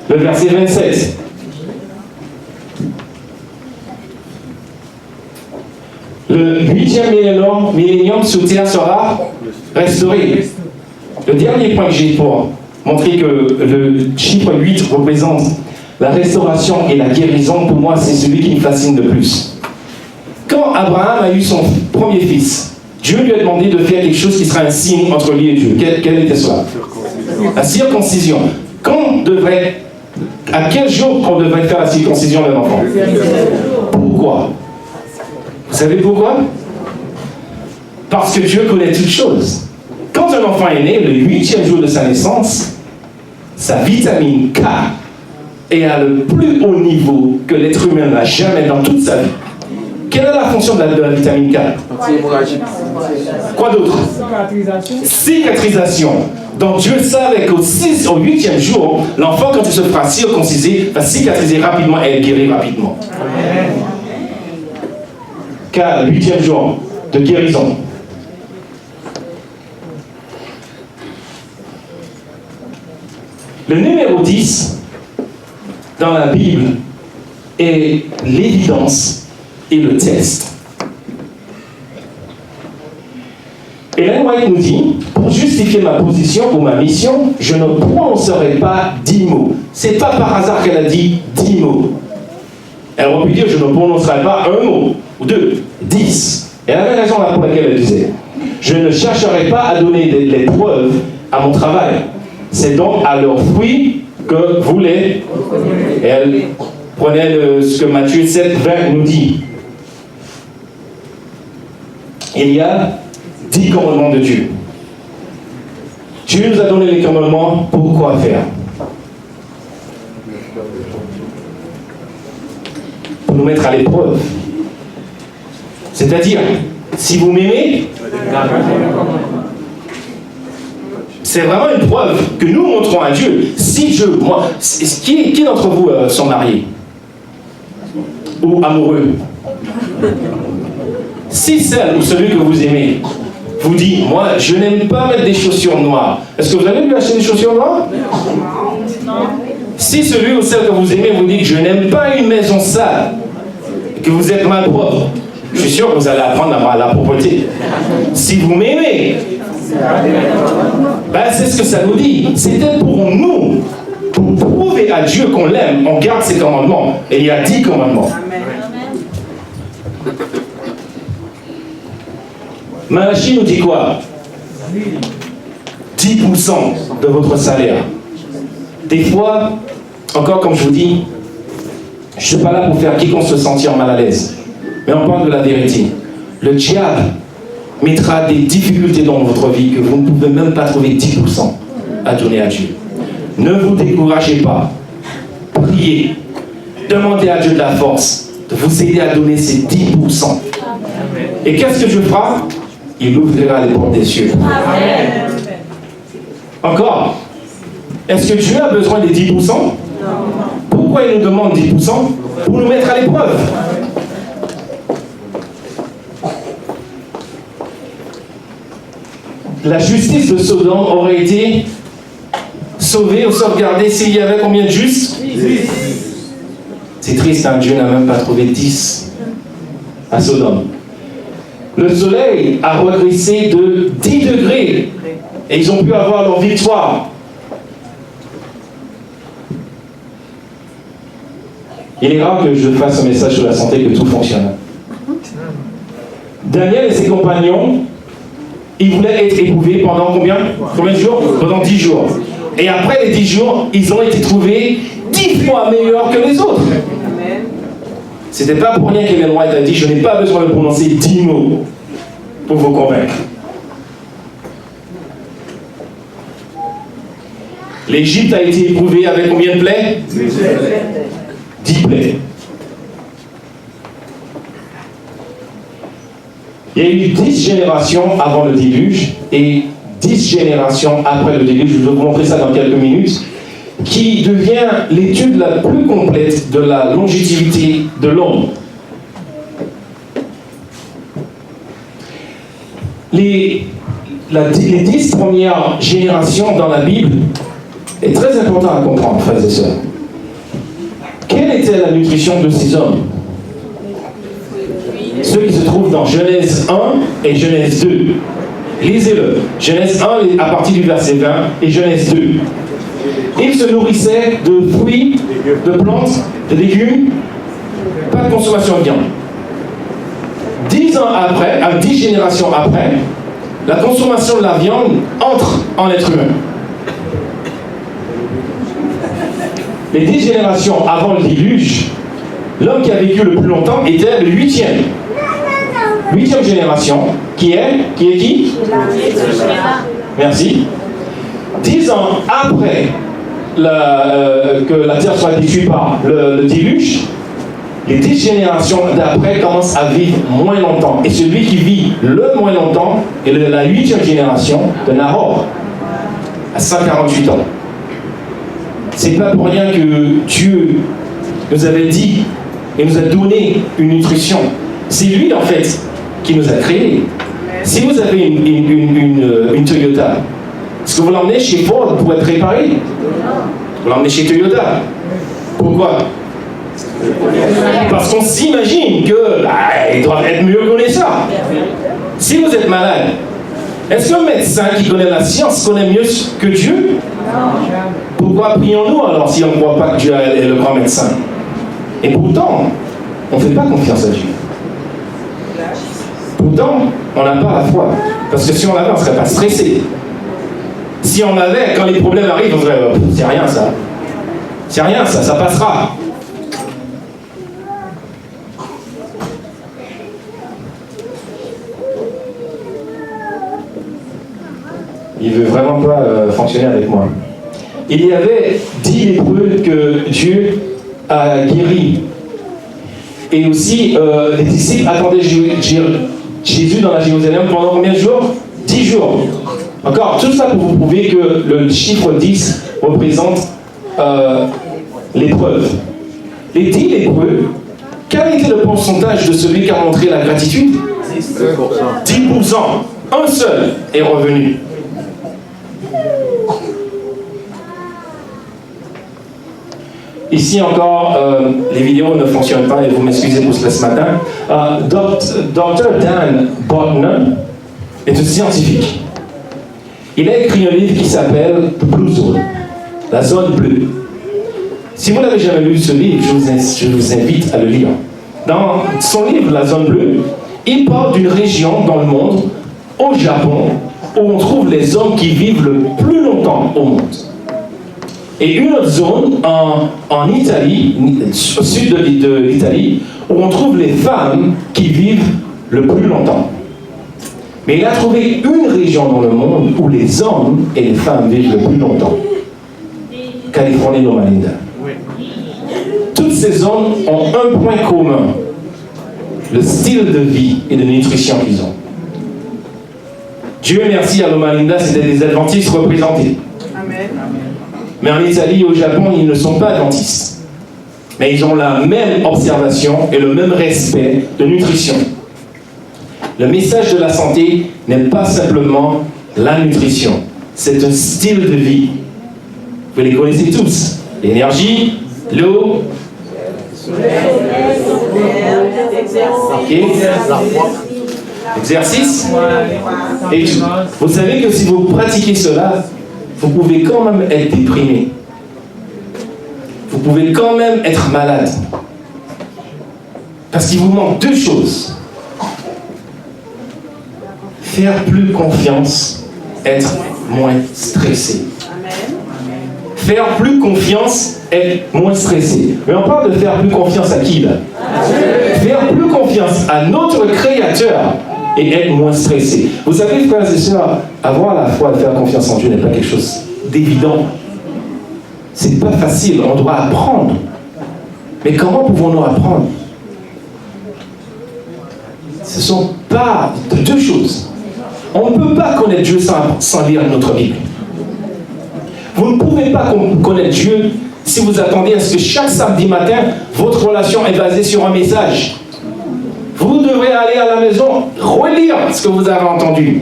le verset 27. Le 8e millénium sur terre sera restauré. Le dernier point que j'ai pour montrer que le chiffre 8 représente la restauration et la guérison, pour moi, c'est celui qui me fascine le plus. Quand Abraham a eu son premier fils, Dieu lui a demandé de faire quelque chose qui sera un signe entre lui et Dieu. Quel était cela? La circoncision. À quel jour on devrait faire la circoncision d'un enfant? Pourquoi? Vous savez pourquoi? Parce que Dieu connaît toutes choses. Quand un enfant est né, le 8e jour de sa naissance, sa vitamine K est à le plus haut niveau que l'être humain n'a jamais dans toute sa vie. Quelle est la fonction de la vitamine K? Quoi d'autre? Cicatrisation. Donc Dieu savait qu'au 8e jour, l'enfant, quand il se fera circonciser, va cicatriser rapidement et guérir rapidement. Car le 8e jour de guérison. Le numéro 10 dans la Bible est l'évidence et le test. Ellen White nous dit, pour justifier ma position ou ma mission, je ne prononcerai pas 10 mots. C'est pas par hasard qu'elle a dit 10 mots. Elle aurait pu dire, je ne prononcerai pas un mot, ou deux, 10. Elle avait raison là pour laquelle elle disait. Je ne chercherai pas à donner les preuves à mon travail. C'est donc à leurs fruits que vous les... Et elle prenait ce que Matthieu 7, 20 nous dit. Il y a 10 commandements de Dieu. Dieu nous a donné les commandements pour quoi faire? Pour nous mettre à l'épreuve. C'est-à-dire, si vous m'aimez, c'est vraiment une preuve que nous montrons à Dieu. Si moi, qui d'entre vous sont mariés? Ou amoureux? Si celle ou celui que vous aimez vous dit, moi, je n'aime pas mettre des chaussures noires. Est-ce que vous avez pu acheter des chaussures noires? Non. Si celui ou celle que vous aimez vous dit que je n'aime pas une maison sale, que vous êtes mal propre, je suis sûr que vous allez apprendre à la propreté. Si vous m'aimez, ben c'est ce que ça nous dit. C'était pour nous, pour prouver à Dieu qu'on l'aime, on garde ses commandements. Et il y a 10 commandements. Malachie nous dit quoi? 10% de votre salaire. Des fois, encore comme je vous dis, je ne suis pas là pour faire quiconque se sentir mal à l'aise. Mais on parle de la vérité. Le diable mettra des difficultés dans votre vie que vous ne pouvez même pas trouver 10% à donner à Dieu. Ne vous découragez pas. Priez. Demandez à Dieu de la force de vous aider à donner ces 10%. Et qu'est-ce que Dieu fera? Il ouvrira les portes des cieux. Amen. Encore, est-ce que Dieu a besoin des 10%? Non. Pourquoi il nous demande 10%? Pour nous mettre à l'épreuve. La justice de Sodome aurait été sauvée ou sauvegardée s'il y avait combien de justes? 10. C'est triste, hein? Dieu n'a même pas trouvé 10 à Sodome. Le soleil a regressé de 10 degrés et ils ont pu avoir leur victoire. Il est rare que je fasse un message sur la santé, que tout fonctionne. Daniel et ses compagnons, ils voulaient être éprouvés pendant combien de jours? Pendant 10 jours. Et après les 10 jours, ils ont été trouvés 10 fois meilleurs que les autres. C'était pas pour rien qu'Ellen White a dit, je n'ai pas besoin de prononcer 10 mots pour vous convaincre. L'Égypte a été éprouvée avec combien de plaies? 10 plaies. Il y a eu 10 générations avant le déluge et 10 générations après le déluge. Je vais vous montrer ça dans quelques minutes, qui devient l'étude la plus complète de la longévité de l'homme. Les 10 premières générations dans la Bible est très important à comprendre, frères et sœurs. Quelle était la nutrition de ces hommes? Ceux qui se trouvent dans Genèse 1 et Genèse 2. Lisez-le. Genèse 1 à partir du verset 20 et Genèse 2. Ils se nourrissaient de fruits, de plantes, de légumes, pas de consommation de viande. 10 ans après, 10 générations après, la consommation de la viande entre en être humain. Les 10 générations avant le déluge, l'homme qui a vécu le plus longtemps était le 8e. 8e génération, qui est qui? Merci. 10 ans après que la terre soit détruite par le déluge, les 10 générations d'après commencent à vivre moins longtemps. Et celui qui vit le moins longtemps est la 8e génération de Nahor, à 148 ans. C'est pas pour rien que Dieu nous avait dit et nous a donné une nutrition. C'est lui en fait qui nous a créés. Si vous avez une Toyota, est-ce que vous l'emmenez chez Ford pour être réparé? Vous l'emmenez chez Toyota. Pourquoi? Parce qu'on s'imagine qu'ils doivent être mieux connaître ça. Si vous êtes malade, est-ce qu'un médecin qui connaît la science connaît mieux que Dieu? Pourquoi prions-nous alors si on ne croit pas que Dieu est le grand médecin? Et pourtant, on ne fait pas confiance à Dieu. Pourtant, on n'a pas la foi. Parce que si on l'avait, on ne serait pas stressé. Si on l'avait, quand les problèmes arrivent, on dirait c'est rien ça. C'est rien ça, ça passera. Il veut vraiment pas fonctionner avec moi. Il y avait 10 lépreux que Dieu a guéris. Et aussi, les disciples attendaient Jésus dans la Jérusalem pendant combien de jours? 10 jours. Encore, tout ça pour vous prouver que le chiffre 10 représente l'épreuve. Les 10 lépreux, quel était le pourcentage de celui qui a montré la gratitude? 10%. Un seul est revenu. Ici encore, les vidéos ne fonctionnent pas et vous m'excusez pour cela ce matin. Dr. Dan Bodner est un scientifique. Il a écrit un livre qui s'appelle Blue Zone, la zone bleue. Si vous n'avez jamais lu ce livre, je vous invite à le lire. Dans son livre, La zone bleue, il parle d'une région dans le monde, au Japon, où on trouve les hommes qui vivent le plus longtemps au monde. Et une autre zone en Italie, au sud de l'Italie, où on trouve les femmes qui vivent le plus longtemps. Mais il a trouvé une région dans le monde où les hommes et les femmes vivent le plus longtemps. Californie, Loma Linda. Toutes ces zones ont un point commun, le style de vie et de nutrition qu'ils ont. Dieu merci à Loma Linda, c'était des adventistes représentés. Amen. Mais en Italie et au Japon, ils ne sont pas adventistes. Mais ils ont la même observation et le même respect de nutrition. Le message de la santé n'est pas simplement la nutrition, c'est un style de vie. Vous les connaissez tous. L'énergie, l'eau, exercice. Et vous savez que si vous pratiquez cela, vous pouvez quand même être déprimé. Vous pouvez quand même être malade. Parce qu'il vous manque deux choses. Faire plus confiance, être moins stressé. Faire plus confiance, être moins stressé. Mais on parle de faire plus confiance à qui là? Faire plus confiance à notre Créateur et être moins stressé. Vous savez, frères et sœurs, avoir la foi et faire confiance en Dieu n'est pas quelque chose d'évident. C'est pas facile, on doit apprendre. Mais comment pouvons-nous apprendre? Ce sont pas deux choses. On ne peut pas connaître Dieu sans lire notre Bible. Vous ne pouvez pas connaître Dieu si vous attendez à ce que chaque samedi matin, votre relation est basée sur un message. Vous devrez aller à la maison, relire ce que vous avez entendu.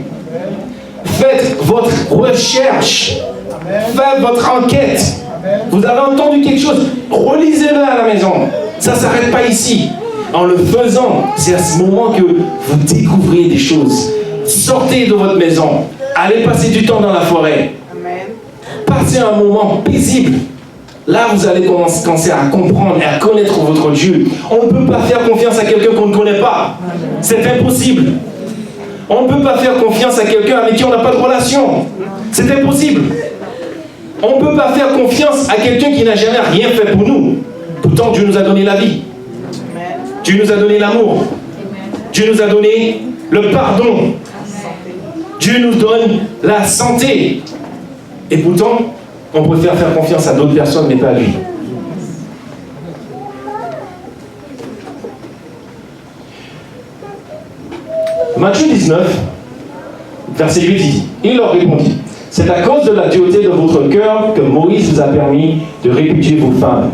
Faites votre recherche. Faites votre enquête. Vous avez entendu quelque chose, relisez-le à la maison. Ça ne s'arrête pas ici. En le faisant, c'est à ce moment que vous découvrez des choses. Sortez de votre maison. Allez passer du temps dans la forêt. Passez un moment paisible. Là, vous allez commencer à comprendre et à connaître votre Dieu. On ne peut pas faire confiance à quelqu'un qu'on ne connaît pas. C'est impossible. On ne peut pas faire confiance à quelqu'un avec qui on n'a pas de relation. C'est impossible. On ne peut pas faire confiance à quelqu'un qui n'a jamais rien fait pour nous. Pourtant, Dieu nous a donné la vie. Dieu nous a donné l'amour. Dieu nous a donné le pardon. Dieu nous donne la santé. Et pourtant, on préfère faire confiance à d'autres personnes, mais pas à lui. Matthieu 19, verset 8 dit, il leur répondit, c'est à cause de la dureté de votre cœur que Moïse vous a permis de répudier vos femmes.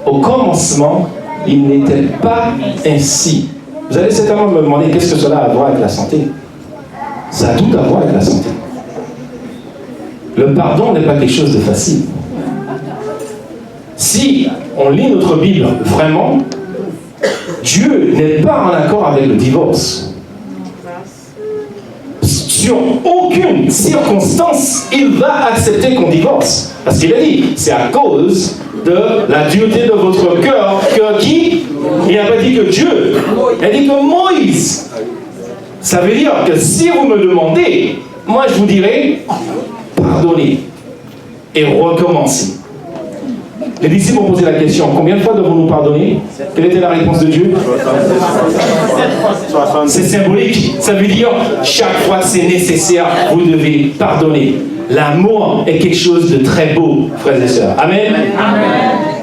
Au commencement, il n'était pas ainsi. Vous allez certainement me demander qu'est-ce que cela a à voir avec la santé. Ça a tout à voir avec la santé. Le pardon n'est pas quelque chose de facile. Si on lit notre Bible vraiment, Dieu n'est pas en accord avec le divorce. Sur aucune circonstance, il va accepter qu'on divorce. Parce qu'il a dit, c'est à cause de la dureté de votre cœur que qui? Il n'a pas dit que Dieu. Il a dit que Moïse. Ça veut dire que si vous me demandez, moi je vous dirais, pardonnez et recommencez. Les disciples ont posé la question, combien de fois devons-nous pardonner? Quelle était la réponse de Dieu? C'est symbolique. Ça veut dire, chaque fois que c'est nécessaire, vous devez pardonner. L'amour est quelque chose de très beau, frères et sœurs. Amen. Amen.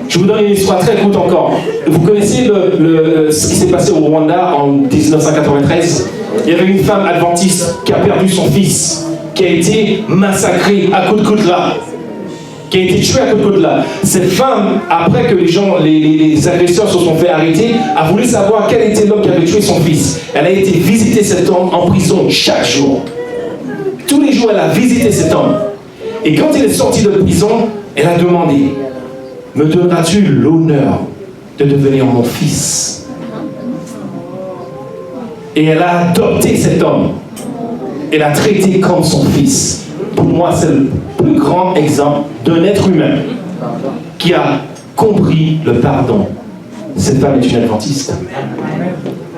Je vous donne une histoire très courte encore. Vous connaissez ce qui s'est passé au Rwanda en 1993? Il y avait une femme adventiste qui a perdu son fils, qui a été massacrée à coups de coutelas, qui a été tuée à coups de coutelas. Cette femme, après que les agresseurs se sont fait arrêter, a voulu savoir quel était l'homme qui avait tué son fils. Elle a été visiter cet homme en prison chaque jour. Tous les jours, elle a visité cet homme. Et quand il est sorti de prison, elle a demandé, me donneras-tu l'honneur de devenir mon fils? Et elle a adopté cet homme. Elle l'a traité comme son fils. Pour moi, c'est le plus grand exemple d'un être humain qui a compris le pardon. Cette femme est une adventiste.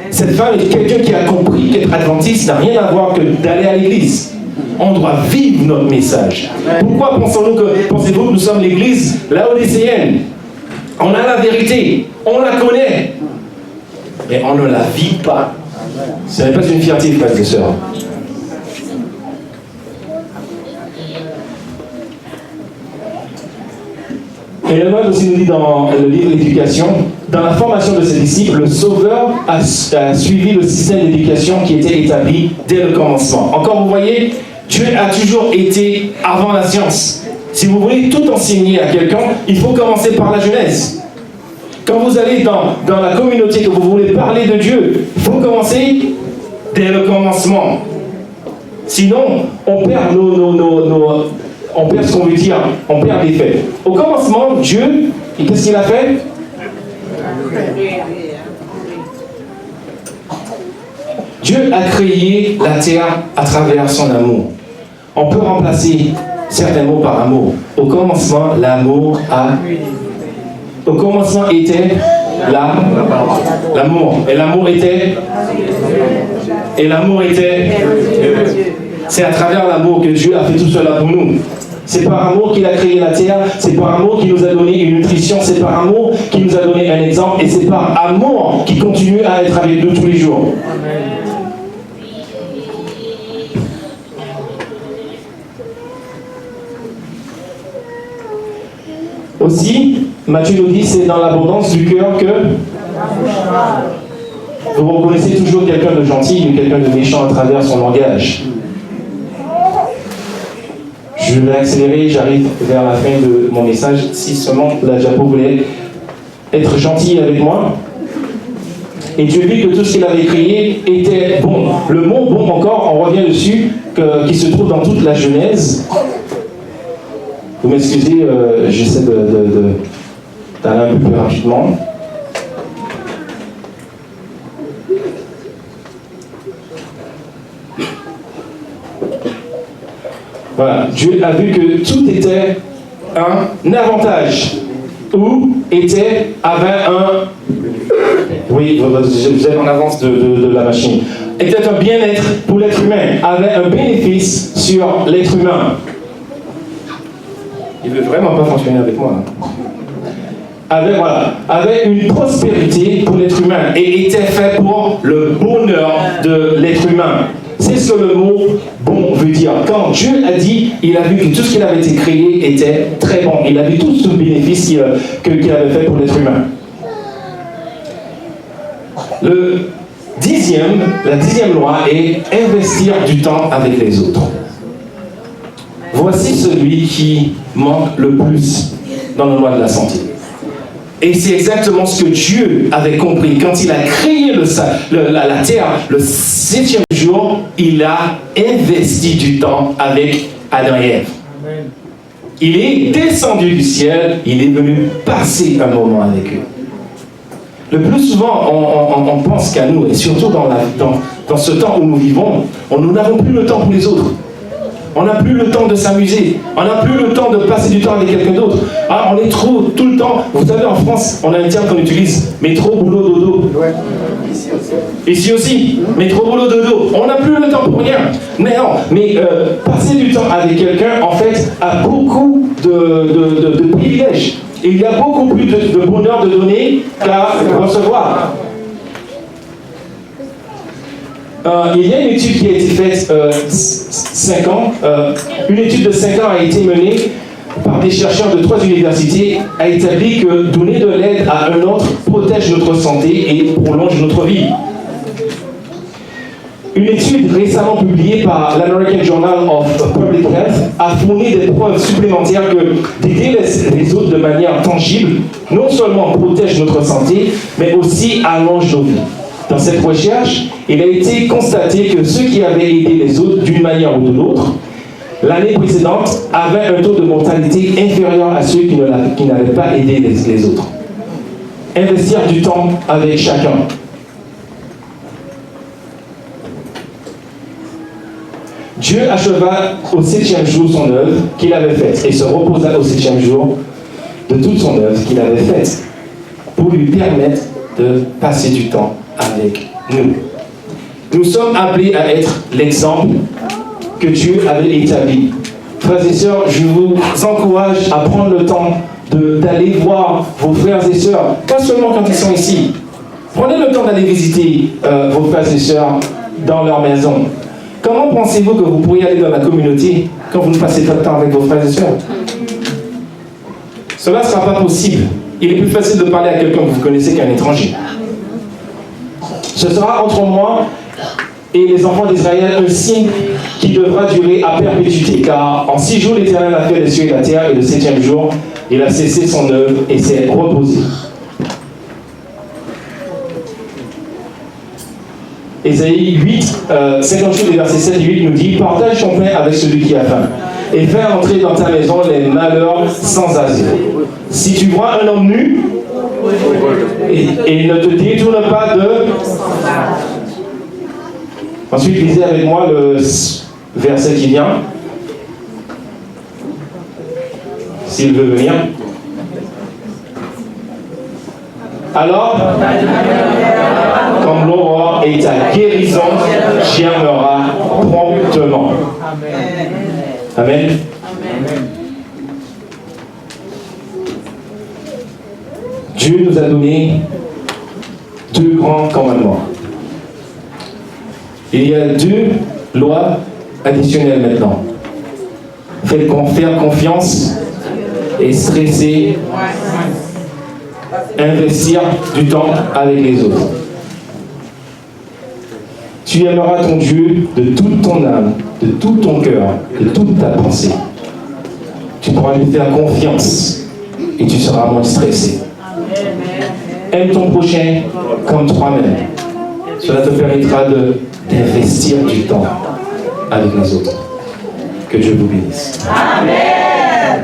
Cette femme est quelqu'un qui a compris qu'être adventiste n'a rien à voir que d'aller à l'église. On doit vivre notre message. Pourquoi pensez-vous que nous sommes l'église laodicéenne? On a la vérité, on la connaît, mais on ne la vit pas. Ce n'est pas une fierté, frères et sœurs. Et le Maître aussi nous dit dans le livre L'éducation, dans la formation de ses disciples, le Sauveur a suivi le système d'éducation qui était établi dès le commencement. Encore, vous voyez, Dieu a toujours été avant la science. Si vous voulez tout enseigner à quelqu'un, il faut commencer par la Genèse. Quand vous allez dans la communauté, que vous voulez parler de Dieu, il faut commencer dès le commencement. Sinon, on perd on perd ce qu'on veut dire, on perd les faits. Au commencement, Dieu, qu'est-ce qu'il a fait? Dieu a créé la terre à travers son amour. On peut remplacer certains mots par amour. Au commencement, l'amour Au commencement était l'amour. Et l'amour était? Et l'amour était? C'est à travers l'amour que Dieu a fait tout cela pour nous. C'est par amour qu'il a créé la terre, c'est par amour qu'il nous a donné une nutrition, c'est par amour qu'il nous a donné un exemple, et c'est par amour qu'il continue à être avec nous tous les jours. Aussi, Matthieu nous dit, c'est dans l'abondance du cœur que vous reconnaissez toujours quelqu'un de gentil ou quelqu'un de méchant à travers son langage. Je vais accélérer, j'arrive vers la fin de mon message. Si seulement la Japo voulait être gentil avec moi. Et Dieu vit que tout ce qu'il avait créé était bon. Le mot bon encore, on revient dessus, qui se trouve dans toute la Genèse. Vous m'excusez, j'essaie d'aller un peu plus rapidement. Voilà, Dieu a vu que tout était un avantage, ou avait un... Oui, vous êtes en avance de la machine. Était un bien-être pour l'être humain, avait un bénéfice sur l'être humain. Il ne veut vraiment pas fonctionner avec moi. Avait une prospérité pour l'être humain et était fait pour le bonheur de l'être humain. C'est ce que le mot bon veut dire. Quand Dieu a dit, il a vu que tout ce qu'il avait été créé était très bon. Il a vu tout ce bénéfice qu'il avait fait pour l'être humain. La dixième loi est investir du temps avec les autres. Voici celui qui manque le plus dans la loi de la santé. Et c'est exactement ce que Dieu avait compris. Quand il a créé la terre, le 7e jour, il a investi du temps avec Adam et Ève. Il est descendu du ciel, il est venu passer un moment avec eux. Le plus souvent, on pense qu'à nous, et surtout dans ce temps où nous vivons, nous n'avons plus le temps pour les autres. On n'a plus le temps de s'amuser. On n'a plus le temps de passer du temps avec quelqu'un d'autre. Ah, on est trop, tout le temps. Vous savez, en France, on a un terme qu'on utilise. Métro, boulot, dodo. Ouais. Ici aussi. Ici aussi. Métro, boulot, dodo. On n'a plus le temps pour rien. Mais non, mais passer du temps avec quelqu'un, en fait, a beaucoup de privilèges. Et il y a beaucoup plus de bonheur de donner qu'à recevoir. Il y a une étude qui a été faite 5 ans. Une étude de 5 ans a été menée par des chercheurs de 3 universités, a établi que donner de l'aide à un autre protège notre santé et prolonge notre vie. Une étude récemment publiée par l'American Journal of Public Health a fourni des preuves supplémentaires que d'aider les autres de manière tangible, non seulement protège notre santé, mais aussi allonge nos vies. Dans cette recherche, il a été constaté que ceux qui avaient aidé les autres d'une manière ou de l'autre, l'année précédente, avaient un taux de mortalité inférieur à ceux qui n'avaient pas aidé les autres. Investir du temps avec chacun. Dieu acheva au 7e jour son œuvre qu'il avait faite et se reposa au 7e jour de toute son œuvre qu'il avait faite pour lui permettre de passer du temps avec nous. Nous sommes appelés à être l'exemple que Dieu avait établi. Frères et sœurs, je vous encourage à prendre le temps d'aller voir vos frères et sœurs, pas seulement quand ils sont ici. Prenez le temps d'aller visiter vos frères et sœurs dans leur maison. Comment pensez-vous que vous pourriez aller dans la communauté quand vous ne passez pas de temps avec vos frères et sœurs? Cela ne sera pas possible. Il est plus facile de parler à quelqu'un que vous connaissez qu'à un étranger. Ce sera entre moi et les enfants d'Israël un signe qui devra durer à perpétuité, car en 6 jours l'Éternel a fait les cieux et la terre, et le 7e jour, il a cessé son œuvre et s'est reposé. Ésaïe 8, 58, les versets 7 et 8 nous dit « Partage ton pain avec celui qui a faim, et fais entrer dans ta maison les malheurs sans asile. Si tu vois un homme nu, et ne te détourne pas de... » Ensuite, lisez avec moi le verset qui vient. S'il veut venir. Alors, comme l'aurore et ta guérison germera promptement. Amen. Dieu nous a donné 2 grands commandements. Il y a 2 lois additionnelles maintenant. Faire confiance et stresser, investir du temps avec les autres. Tu aimeras ton Dieu de toute ton âme, de tout ton cœur, de toute ta pensée. Tu pourras lui faire confiance et tu seras moins stressé. Aime ton prochain comme toi-même. Cela te permettra d'investir du temps avec les autres. Que Dieu vous bénisse. Amen.